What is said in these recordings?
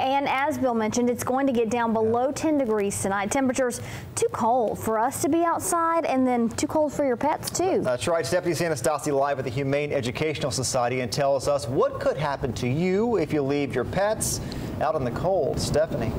And as Bill mentioned, it's going to get down below 10 degrees tonight. Temperatures too cold for us to be outside, and then too cold for your pets too. That's right. Stephanie Anastasi live at the Humane Educational Society and tells us what could happen to you if you leave your pets out in the cold. Stephanie.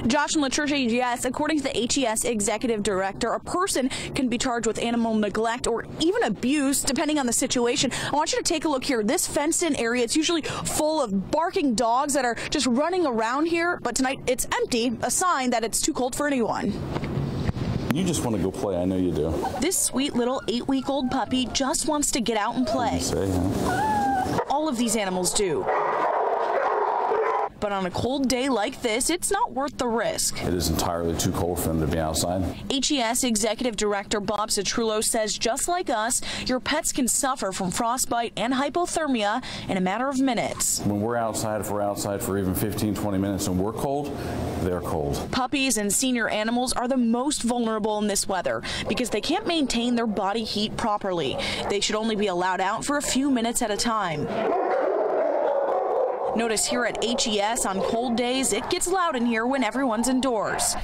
Josh and Latricia, yes, according to the HES executive director, a person can be charged with animal neglect or even abuse, depending on the situation. I want you to take a look here. This fenced-in area, it's usually full of barking dogs that are just running around here, but tonight it's empty, a sign that it's too cold for anyone. You just want to go play, I know you do. This sweet little 8-week-old puppy just wants to get out and play. Say, huh? All of these animals do. But on a cold day like this, it's not worth the risk. It is entirely too cold for them to be outside. HES Executive Director Bob Citrullo says just like us, your pets can suffer from frostbite and hypothermia in a matter of minutes. When we're outside, if we're outside for even 15, 20 minutes and we're cold, they're cold. Puppies and senior animals are the most vulnerable in this weather because they can't maintain their body heat properly. They should only be allowed out for a few minutes at a time. Notice here at HES on cold days, it gets loud in here when everyone's indoors.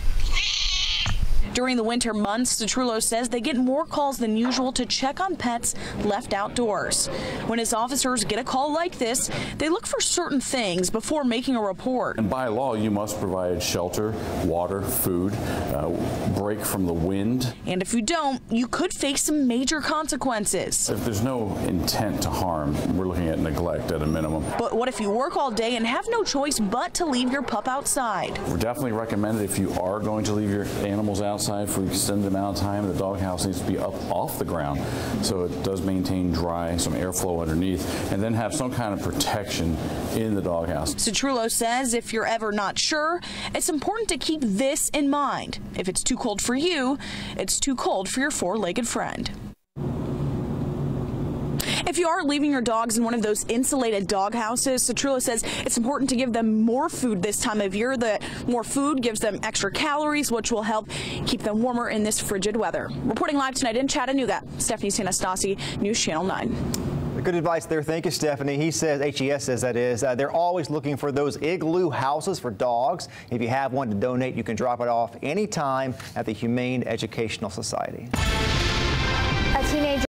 During the winter months, Citrullo says they get more calls than usual to check on pets left outdoors. When his officers get a call like this, they look for certain things before making a report. And by law, you must provide shelter, water, food, break from the wind. And if you don't, you could face some major consequences. If there's no intent to harm, we're looking at neglect at a minimum. But what if you work all day and have no choice but to leave your pup outside? We're definitely recommended if you are going to leave your animals outside for an extended amount of time, the doghouse needs to be up off the ground so it does maintain dry, some airflow underneath, and then have some kind of protection in the doghouse. Citrullo says if you're ever not sure, it's important to keep this in mind. If it's too cold for you, it's too cold for your four-legged friend. If you are leaving your dogs in one of those insulated dog houses, Citrullo says it's important to give them more food this time of year. The more food gives them extra calories, which will help keep them warmer in this frigid weather. Reporting live tonight in Chattanooga, Stephanie Anastasi, News Channel 9. Good advice there. Thank you, Stephanie. HES says that is. They're always looking for those igloo houses for dogs. If you have one to donate, you can drop it off anytime at the Humane Educational Society.